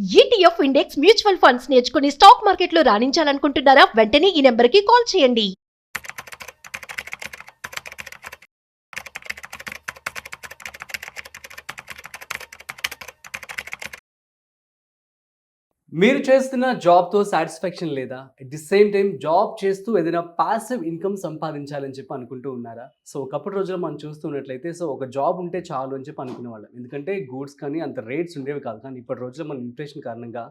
ETF index mutual funds నేర్చుకుని stock మార్కెట్లో రాణించాలనుకుంటున్నారా? వెంటనే ఈ నెంబర్కి కాల్ చేయండి. మీరు చేస్తున్న జాబ్‌తో సాటిస్ఫాక్షన్ లేదా? At the same time job చేస్తూ ఏదైనా పాసివ్ ఇన్‌కమ్ సంపాదించాలని చెప్పి అనుకుంటూ ఉన్నారా? సో, ఒకప్పటి రోజుల్లో మనం చూస్తున్నట్లయితే ఒక జాబ్ ఉంటే చాలు అని చెప్పి అనుకునేవాళ్ళం. ఎందుకంటే గూడ్స్ కానీ అంత రేట్స్ ఉండేవి కాదు. కానీ ఇప్పటి రోజుల్లో మన ఇన్‌ఫ్లేషన్ కారణంగా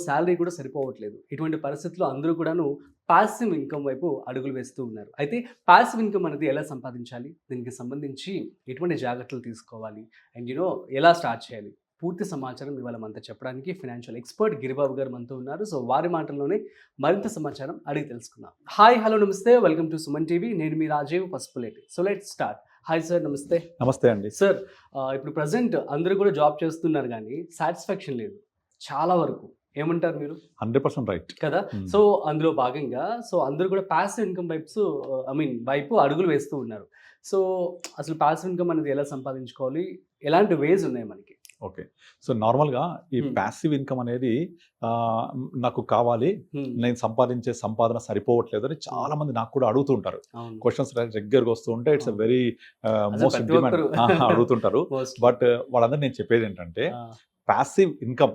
సాలరీ కూడా సరిపోవట్లేదు. ఇటువంటి పరిస్థితుల్లో అందరూ కూడాను పాసివ్ ఇన్‌కమ్ వైపు అడుగులు వేస్తూ ఉన్నారు. అయితే పాసివ్ ఇన్‌కమ్ అనేది ఎలా సంపాదించాలి? దీనికి సంబంధించి ఎటువంటి జాగ్రత్తలు తీసుకోవాలి? అండ్ ఎలా స్టార్ట్ చేయాలి? పూర్తి సమాచారం ఇవాళ మనతో చెప్పడానికి ఫైనాన్షియల్ ఎక్స్పర్ట్ గిరిబాబు గారు మనతో ఉన్నారు. సో వారి మాటల్లోనే మరింత సమాచారం అడిగి తెలుసుకుందాం. Hi, hello, namaste, welcome to Suman TV. నేను మీ Rajeev Pasupuleti. So let's start. Hi sir, namaste. నమస్తే అండి. సార్, ఇప్పుడు ప్రజెంట్ అందరూ కూడా జాబ్ చేస్తున్నారు కానీ సాటిస్ఫాక్షన్ లేదు చాలా వరకు. ఏమంటారు మీరు? 100% రైట్ కదా. సో అందులో భాగంగా అందరూ కూడా పాసివ్ ఇన్కమ్ వైపు అడుగులు వేస్తూ ఉన్నారు. సో అసలు పాసివ్ ఇన్కమ్ అనేది ఎలా సంపాదించుకోవాలి? ఎలాంటి వేస్ ఉన్నాయి మనకి? ఓకే. సో నార్మల్గా ఈ ప్యాసివ్ ఇన్కమ్ అనేది నాకు కావాలి, నేను సంపాదించే సంపాదన సరిపోవట్లేదు అని చాలా మంది నాకు కూడా అడుగుతుంటారు. క్వశ్చన్స్ రెగ్యులర్గా వస్తూ ఉంటే ఇట్స్ వెరీ మోస్ట్ డిమాండ్ అడుగుతుంటారు. బట్ వాళ్ళందరూ నేను చెప్పేది ఏంటంటే ప్యాసివ్ ఇన్కమ్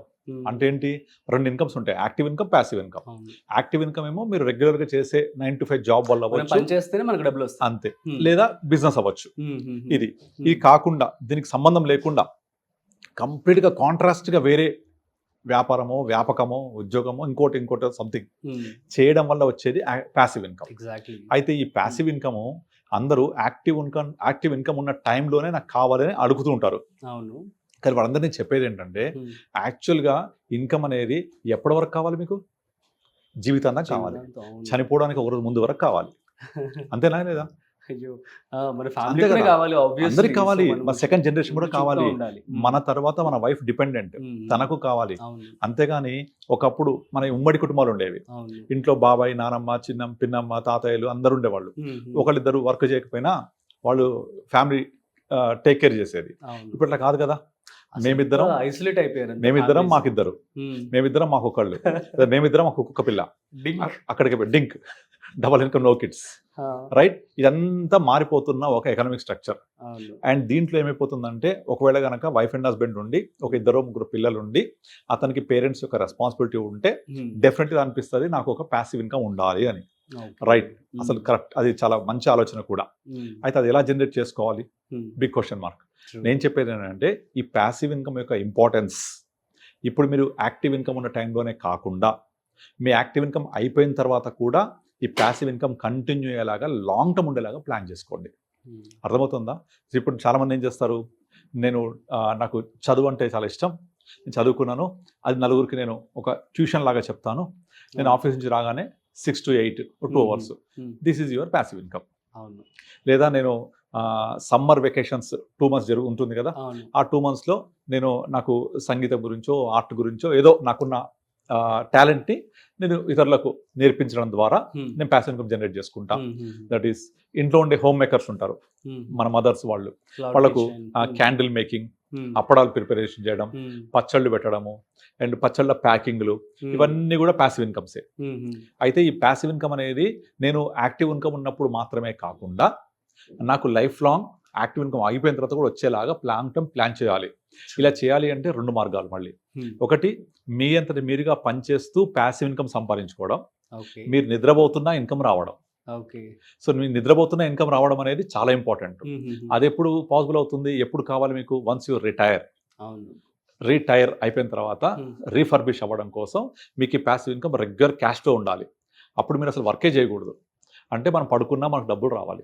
అంటే ఏంటి? రెండు ఇన్కమ్స్ ఉంటాయి, active income, passive income. Active income ఏమో మీరు రెగ్యులర్ గా చేసే 9 to 5 జాబ్ వల్ల అవ్వచ్చు, అంతే, లేదా బిజినెస్ అవ్వచ్చు. ఇది కాకుండా దీనికి సంబంధం లేకుండా కంప్లీట్ గా కాంట్రాస్ట్ గా వేరే వ్యాపారమో, వ్యాపకమో, ఉద్యోగమో, ఇంకోటి సంథింగ్ చేయడం వల్ల వచ్చేది ప్యాసివ్ ఇన్కమ్. అయితే ఈ ప్యాసివ్ ఇన్కమ్ అందరూ యాక్టివ్ ఇన్కమ్ ఉన్న టైంలోనే నాకు కావాలని అడుగుతూ ఉంటారు. కానీ వాళ్ళందరినీ చెప్పేది ఏంటంటే యాక్చువల్గా ఇన్కమ్ అనేది ఎప్పటి వరకు కావాలి? మీకు జీవితాంతం కావాలి, చనిపోవడానికి ఒక రోజు ముందు వరకు కావాలి, అంతేనా లేదా? అందరికి కావాలి, మన సెకండ్ జనరేషన్ కూడా కావాలి, మన తర్వాత మన వైఫ్ డిపెండెంట్, తనకు కావాలి. అంతేగాని ఒకప్పుడు మన ఉమ్మడి కుటుంబాలు ఉండేవి, ఇంట్లో బాబాయ్, నానమ్మ, పిన్నమ్మ, తాతయ్యలు అందరు ఉండేవాళ్ళు. ఒకళ్ళిద్దరు వర్క్ చేయకపోయినా వాళ్ళు ఫ్యామిలీ టేక్ కేర్ చేసేది. ఇప్పుడు అట్లా కాదు కదా. మేమిద్దరం ఐసోలేట్ అయిపోయారు. మేమిద్దరం మాకిద్దరు, మేమిద్దరం మాకొకళ్ళు, మేమిద్దరం మాకు కుక్క పిల్ల, అక్కడికి DINK, double income, no kids, right. ఇదంతా మారిపోతున్న ఒక ఎకనామిక్ స్ట్రక్చర్. అండ్ దీంట్లో ఏమైపోతుందంటే ఒకవేళ కనుక వైఫ్ అండ్ హస్బెండ్ ఉండి ఒక 2-3 పిల్లలు ఉండి అతనికి పేరెంట్స్ యొక్క రెస్పాన్సిబిలిటీ ఉంటే డెఫినెట్గా అనిపిస్తుంది నాకు ఒక ప్యాసివ్ ఇన్కమ్ ఉండాలి అని, రైట్. అసలు కరెక్ట్, అది చాలా మంచి ఆలోచన కూడా. అయితే అది ఎలా జనరేట్ చేసుకోవాలి? Big question mark. నేను చెప్పేది ఏంటంటే ఈ ప్యాసివ్ ఇన్కమ్ యొక్క ఇంపార్టెన్స్ ఇప్పుడు మీరు యాక్టివ్ ఇన్కమ్ ఉన్న టైంలోనే కాకుండా మీ యాక్టివ్ ఇన్కమ్ అయిపోయిన తర్వాత కూడా ఈ ప్యాసివ్ ఇన్కమ్ కంటిన్యూ అయ్యేలాగా లాంగ్ టర్మ్ ఉండేలాగా ప్లాన్ చేసుకోండి. అర్థమవుతుందా? ఇప్పుడు చాలామంది ఏం చేస్తారు, నాకు చదువు అంటే చాలా ఇష్టం, నేను చదువుకున్నాను, అది నలుగురికి నేను ఒక ట్యూషన్ లాగా చెప్తాను, నేను ఆఫీస్ నుంచి రాగానే 6 to 8 2 hours, this is your passive income. లేదా నేను సమ్మర్ వెకేషన్స్ 2 months ఉంటుంది కదా, ఆ 2 monthsలో నాకు సంగీతం గురించో ఆర్ట్ గురించో ఏదో నాకున్న టాలెంట్ని నేను ఇతరులకు నేర్పించడం ద్వారా నేను ప్యాసివ్ ఇన్కమ్ జనరేట్ చేసుకుంటా. దట్ ఈస్ ఇంట్లో ఉండే హోమ్ మేకర్స్ ఉంటారు, మన మదర్స్, వాళ్ళకు క్యాండిల్ మేకింగ్, అప్పడాలు ప్రిపరేషన్ చేయడం, పచ్చళ్ళు పెట్టడము, అండ్ పచ్చళ్ళ ప్యాకింగ్లు, ఇవన్నీ కూడా ప్యాసివ్ ఇన్కమ్సే. అయితే ఈ ప్యాసివ్ ఇన్కమ్ అనేది నేను యాక్టివ్ ఇన్కమ్ ఉన్నప్పుడు మాత్రమే కాకుండా నాకు లైఫ్ లాంగ్ యాక్టివ్ ఇన్కమ్ అయిపోయిన తర్వాత కూడా వచ్చేలాగా లాంగ్ టర్మ్ ప్లాన్ చేయాలి. ఇలా చేయాలి అంటే 2 మార్గాలు. మళ్ళీ ఒకటి, మీ అంతటి మీరుగా పనిచేస్తూ ప్యాసివ్ ఇన్కమ్ సంపాదించుకోవడం, మీరు నిద్రపోతున్నా ఇన్కమ్ రావడం. సో మీరు నిద్రపోతున్న ఇన్కమ్ రావడం అనేది చాలా ఇంపార్టెంట్. అది ఎప్పుడు పాసిబుల్ అవుతుంది, ఎప్పుడు కావాలి మీకు? వన్స్ యూ రిటైర్ అయిపోయిన తర్వాత రీఫర్బిష్ అవ్వడం కోసం మీకు ఈ ప్యాసివ్ ఇన్కమ్ రెగ్యులర్ క్యాష్లో ఉండాలి. అప్పుడు మీరు అసలు వర్కే చేయకూడదు. అంటే మనం పడుకున్నా మనకు డబ్బులు రావాలి,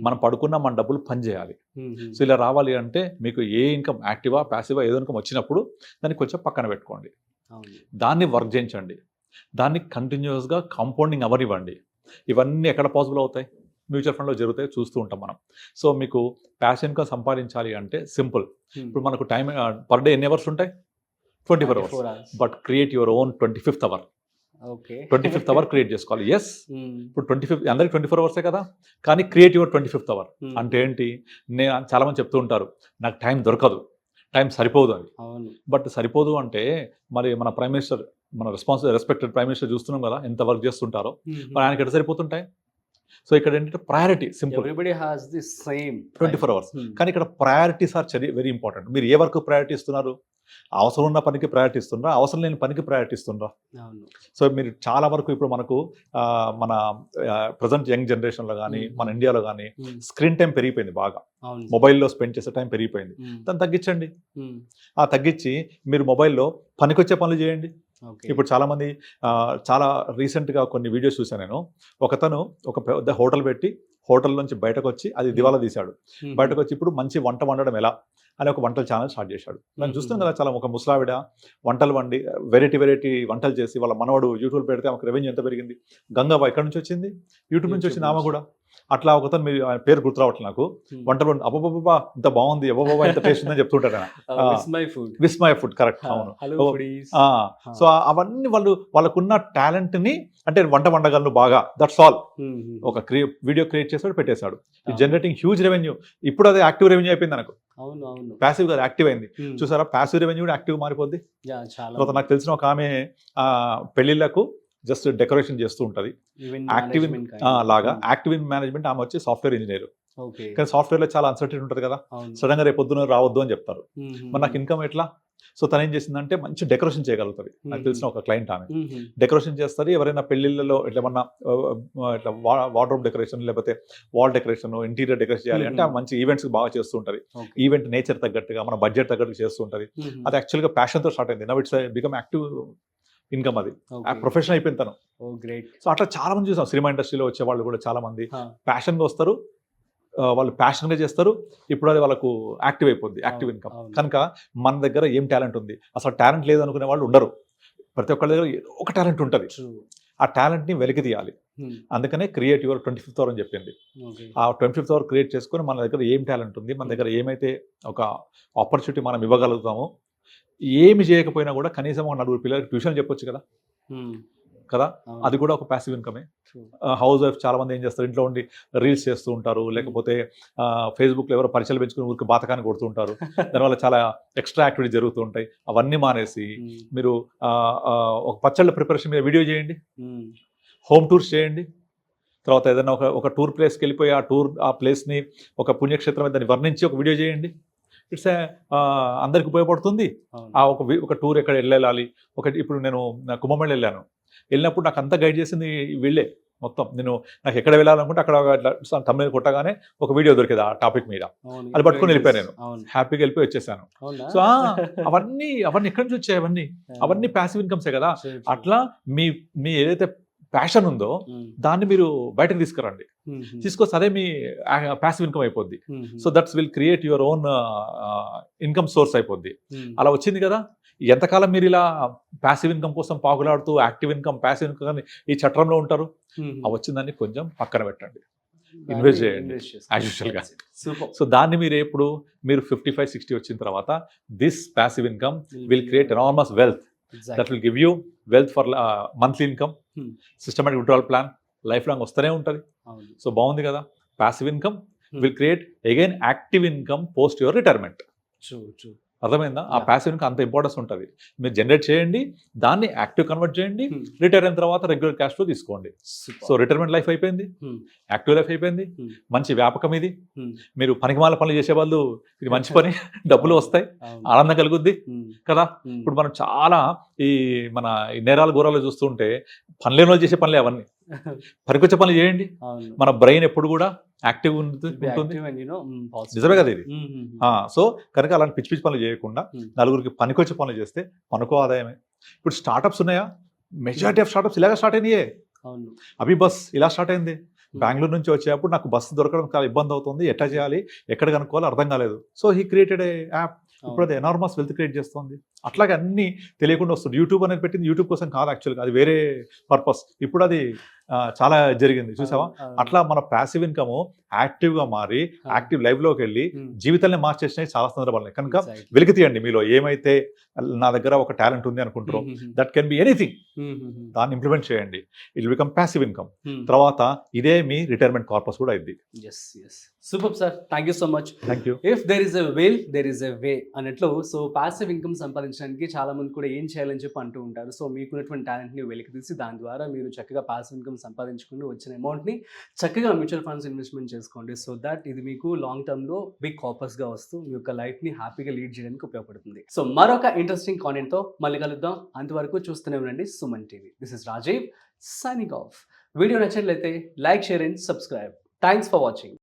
మనం పడుకున్నా మన డబ్బులు పని చేయాలి. సో ఇలా రావాలి అంటే మీకు ఏ ఇన్కమ్, యాక్టివా ప్యాసివా ఏదో ఇన్కమ్ వచ్చినప్పుడు దాన్ని కొంచెం పక్కన పెట్టుకోండి, దాన్ని వర్క్ చేయించండి, దాన్ని కంటిన్యూస్గా కాంపౌండింగ్ అవనివ్వండి. ఇవన్నీ ఎక్కడ పాసిబుల్ అవుతాయి? మ్యూచువల్ ఫండ్లో జరుగుతాయి, చూస్తూ ఉంటాం మనం. సో మీకు ప్యాసివ్ ఇన్కమ్ సంపాదించాలి అంటే సింపుల్. ఇప్పుడు మనకు టైం పర్ డే ఎన్ని అవర్స్ ఉంటాయి? 24 hours. But create your own 25th hour. 25th hour create చేసుకోవాలి. ఎస్, ఇప్పుడు 25 అందరికి 24 hours కదా, కానీ క్రియేట్ యువర్ 25th hour. అంటే ఏంటి? చాలా మంది చెప్తూ ఉంటారు నాకు టైం దొరకదు, టైం సరిపోదు అది. అవును. బట్ సరిపోదు అంటే మరి మన ప్రైమ్ మినిస్టర్, మన రెస్పెక్టెడ్ ప్రైమ్ మినిస్టర్ చూస్తున్నాం కదా ఎంత వర్క్ చేస్తుంటారో, మరి ఆయనకి ఎట్లా సరిపోతుంటాయి? సో ఇక్కడ ఏంటంటే priority simple, everybody has the same 24 hours. కానీ ఇక్కడ ప్రయారిటీస్ ఆర్ వెరీ ఇంపార్టెంట్. మీరు ఏ వర్క్ ప్రయారిటీ ఇస్తున్నారు? అవసరం ఉన్న పనికి ప్రయారిటీ ఇస్తున్నారా, అవసరం లేని పనికి ప్రయారిటీ ఇస్తున్నారా? అవును. సో మీరు చాలా వరకు ఇప్పుడు మనకు మన ప్రజెంట్ యంగ్ జనరేషన్లో కానీ మన ఇండియాలో కానీ స్క్రీన్ టైం పెరిగిపోయింది బాగా. అవును. మొబైల్లో స్పెండ్ చేసే టైం పెరిగిపోయింది. దాన్ని తగ్గించండి. ఆ తగ్గించి మీరు మొబైల్లో పనికొచ్చే పనులు చేయండి. ఇప్పుడు చాలామంది చాలా రీసెంట్గా కొన్ని వీడియోస్ చూశాను నేను. ఒకతను ఒక పెద్ద హోటల్ పెట్టి హోటల్ నుంచి బయటకు వచ్చి అది దివాలా తీశాడు. బయటకు వచ్చి ఇప్పుడు మంచి వంట వండడం ఎలా అని ఒక వంటల ఛానల్ స్టార్ట్ చేశాడు. నేను చూస్తున్నాను కదా, చాలా ఒక ముసలావిడ వంటలు వండి వెరైటీ వంటలు చేసి వాళ్ళ మనవడు యూట్యూబ్ పెడితే ఆమెకు రెవెన్యూ ఎంత పెరిగింది. గంగవ్వ ఎక్కడి నుంచి వచ్చింది? యూట్యూబ్ నుంచి వచ్చింది ఆమె కూడా. అట్లా ఒకతను, మీరు ఆయన పేరు గుర్తు రావట్లేదు నాకు, వంటలు అబ్బబ్బా ఇంత బాగుంది, అబ్బబ్బా ఇంత టేస్ట్ ఉందని చెప్తుంటాడు ఆయన. విస్మయ ఫుడ్, కరెక్ట్, అవును. సో అవన్నీ వాళ్ళకున్న టాలెంట్ ని, అంటే వంట వండగలను బాగా, దట్స్ ఆల్. ఒక వీడియో క్రియేట్ చేసాడు, పెట్టేశాడు. Generating huge revenue. ఇప్పుడు అది యాక్టివ్ రెవెన్యూ అయిపోయింది నాకు. ప్యాసివ్ గా యాక్టివ్ అయింది. చూసారా, ప్యాసివ్ రెవెన్యూ కూడా యాక్టివ్ మారిపోద్ది. తర్వాత నాకు తెలిసిన ఒక ఆమె పెళ్లిళ్లకు జస్ట్ డెకరేషన్ చేస్తూ ఉంటుంది. యాక్టివ్ లాగా యాక్టివ్ ఇన్ మేనేజ్మెంట్. ఆమె వచ్చి సాఫ్ట్వేర్ ఇంజనీర్. కానీ సాఫ్ట్వేర్ లో చాలా అన్సర్టెనిటీ ఉంటుంది కదా, సడన్ గా రేపు పొద్దున రావద్దు అని చెప్తారు. మరి నాకు ఇన్కమ్ ఎట్లా? సో తను ఏం చేసిందంటే మంచి డెకరేషన్ చేయగలుగుతుంది. నాకు తెలిసిన ఒక క్లయింట్ ఆమె డెకరేషన్ చేస్తారు. ఎవరైనా పెళ్లిళ్ళలో ఇట్లా ఏమన్నా ఇట్లా వార్డ్రోబ్ డెకరేషన్, లేకపోతే వాల్ డెకరేషన్, ఇంటీరియర్ డెకరేషన్ చేయాలి అంటే ఆ మంచి ఈవెంట్స్ బాగా చేస్తూ ఉంటుంది. ఈవెంట్ నేచర్ తగ్గట్టుగా, మన బడ్జెట్ తగ్గట్టుగా చేస్తూ ఉంటుంది. అది యాక్చువల్గా ప్యాషన్ తో స్టార్ట్ అయింది. Now it's become active income. అది ప్రొఫెషన్ అయిపోయింది తను. సో అట్లా చాలా మంది చూసాం. సినిమా ఇండస్ట్రీలో వచ్చే వాళ్ళు కూడా చాలా మంది ప్యాషన్ గా వస్తారు, వాళ్ళు ప్యాషన్ గా చేస్తారు. ఇప్పుడు అది వాళ్ళకు యాక్టివ్ అయిపోద్ది, యాక్టివ్ ఇన్కమ్. కనుక మన దగ్గర ఏం టాలెంట్ ఉంది, అసలు టాలెంట్ లేదు అనుకునే వాళ్ళు ఉండరు. ప్రతి ఒక్కరి దగ్గర ఏదో ఒక టాలెంట్ ఉంటుంది. ఆ టాలెంట్ ని వెలికి తీయాలి. అందుకనే క్రియేట్ యువర్ 25th hour అని చెప్పింది. ఆ 25th hour క్రియేట్ చేసుకొని మన దగ్గర ఏం టాలెంట్ ఉంది, మన దగ్గర ఏమైతే ఒక ఆపర్చునిటీ మనం ఇవ్వగలుగుతామో, ఏమి చేయకపోయినా కూడా కనీసం ఒక 4 పిల్లలకి ట్యూషన్ చెప్పొచ్చు కదా. అది కూడా ఒక ప్యాసివ్ ఇన్కమే. హౌస్ వైఫ్ చాలా మంది ఏం చేస్తారు, ఇంట్లో ఉండి రీల్స్ చేస్తూ ఉంటారు, లేకపోతే ఫేస్బుక్లో ఎవరో పరిచయాలు పెంచుకుని ఊరికి బాతకాన్ని కొడుతూ ఉంటారు. దానివల్ల చాలా ఎక్స్ట్రా యాక్టివిటీ జరుగుతూ ఉంటాయి. అవన్నీ మానేసి మీరు ఒక పచ్చళ్ళ ప్రిపరేషన్ మీద వీడియో చేయండి, హోమ్ టూర్స్ చేయండి. తర్వాత ఏదైనా ఒక టూర్ ప్లేస్కి వెళ్ళిపోయి ఆ ప్లేస్ని ఒక పుణ్యక్షేత్రం మీద దాన్ని వర్ణించి ఒక వీడియో చేయండి. ఇట్స్ అందరికి ఉపయోగపడుతుంది. ఒక టూర్ ఎక్కడ వెళ్ళాలి. ఇప్పుడు నేను కుంభమేళ వెళ్ళినప్పుడు నాకు అంతా గైడ్ చేసింది వీళ్ళే మొత్తం. నాకు ఎక్కడ వెళ్ళాలనుకుంటే అక్కడ తమిళ కొట్టగానే ఒక వీడియో దొరికేది ఆ టాపిక్ మీద. అది పట్టుకుని వెళ్ళిపోయాను, నేను హ్యాపీగా వెళ్ళిపోయి వచ్చేసాను. సో అవన్నీ ఎక్కడి నుంచి వచ్చాయి? అవన్నీ ప్యాసివ్ ఇన్కమ్సే కదా. అట్లా మీ ఏదైతే ప్యాషన్ ఉందో దాన్ని మీరు బయటకు తీసుకురండి. తీసుకొస్తే అదే మీ ప్యాసివ్ ఇన్కమ్ అయిపోద్ది. So that's will create your own income source అయిపోద్ది. అలా వచ్చింది కదా. ఎంతకాలం మీరు ఇలా ప్యాసివ్ ఇన్కమ్ కోసం పాకులాడుతూ యాక్టివ్ ఇన్కమ్, ప్యాసివ్ ఇన్కమ్ ఈ చట్రంలో ఉంటారు? అవి వచ్చిందని కొంచెం పక్కన పెట్టండి, ఇన్వెస్ట్ చేయండి యాజ్ యూజువల్గా. సో దాన్ని మీరు 55-60 వచ్చిన తర్వాత this passive income will create enormous wealth. That will give you wealth for monthly income, systematic withdrawal plan, life long వస్తూనే ఉంటుంది. సో బాగుంది కదా. Passive income will create again active income post your retirement. అర్థమైందా? ఆ passive income అంత importance ఉంటుంది. మీరు generate చేయండి, దాన్ని యాక్టివ్ కన్వర్ట్ చేయండి, రిటైర్ అయిన తర్వాత రెగ్యులర్ క్యాష్ ఫ్లో తీసుకోండి. సో రిటైర్మెంట్ లైఫ్ అయిపోయింది, యాక్టివ్ లైఫ్ అయిపోయింది. మంచి వ్యాపకం ఇది. మీరు పనికిమాల పనులు చేసే వాళ్ళు ఇది మంచి పని, డబ్బులు వస్తాయి, ఆనందం కలుగుద్ది కదా. ఇప్పుడు మనం చాలా మన నేరాలు ఘోరాలు చూస్తుంటే పనులేని వాళ్ళు చేసే పనులే అవన్నీ. పనికొచ్చే పనులు చేయండి. మన బ్రెయిన్ ఎప్పుడు కూడా యాక్టివ్ ఉంటుంది. నిజమే కదా ఇది. సో కనుక అలాంటి పిచ్చి పిచ్చి పనులు చేయకుండా నలుగురికి పనికొచ్చే పనులు చేస్తే మనకు ఆదాయమే. ఇప్పుడు స్టార్టప్స్ ఉన్నాయా? మెజారిటీ ఆఫ్ స్టార్టప్స్ ఇలాగా స్టార్ట్ అయినాయే. అభి బస్ ఇలా స్టార్ట్ అయింది. బెంగళూరు నుంచి వచ్చేటప్పుడు నాకు బస్సు దొరకడం చాలా ఇబ్బంది అవుతుంది, ఎట్లా చేయాలి, ఎక్కడ కనుక్కోవాలో అర్థం కాలేదు. So he created a app. ఇప్పుడు అది ఎనార్మస్ వెల్త్ క్రియేట్ చేస్తుంది. అట్లాగే అన్ని తెలియకుండా వస్తుంది. యూట్యూబ్ అనేది పెట్టింది యూట్యూబ్ కోసం కాదు యాక్చువల్గా, అది వేరే పర్పస్. ఇప్పుడు అది చాలా జరిగింది చూసావా. అట్లా మన ప్యాసివ్ ఇన్కమ్ యాక్టివ్గా మారి యాక్టివ్ లైఫ్లోకి వెళ్ళి జీవితాన్ని మార్చేసినవి చాలా సందర్భాలు. కనుక వెలికి తీయండి మీలో ఏమైతే నా దగ్గర ఒక టాలెంట్ ఉంది అనుకుంటారో, దట్ కెన్ బి ఎనీథింగ్, దాన్ని ఇంప్లిమెంట్ చేయండి. It will become passive income. తర్వాత ఇదే మీ రిటైర్మెంట్ కార్పస్ కూడా అయింది. Super sir, thank you so much. Thank you. If there is a will there is a way అన్నట్లు. సో ప్యాసివ్ ఇన్కమ్ సంపాదించడానికి చాలా మంది కూడా ఏం చేయాలని చెప్పి అంటూ ఉంటారు. సో మీకున్నటువంటి టాలెంట్ని వెలికి తీసి దాని ద్వారా మీరు చక్కగా ప్యాసివ్ ఇన్కమ్ సంపాదించుకుని వచ్చిన అమౌంట్ని చక్కగా మ్యూచువల్ ఫండ్స్ ఇన్వెస్ట్మెంట్ చేసుకోండి. సో దట్ ఇది మీకు లాంగ్ టర్మ్లో బిగ్ కార్పస్గా వస్తూ మీ యొక్క లైఫ్ని హ్యాపీగా లీడ్ చేయడానికి ఉపయోగపడుతుంది. సో మరొక ఇంట్రెస్టింగ్ కాంటెంట్తో మళ్ళీ కలుద్దాం. అంతవరకు చూస్తూనే ఉండండి Suman TV. This is Rajeev signing off. Video నచ్చినట్లయితే like, share and subscribe. Thanks for watching.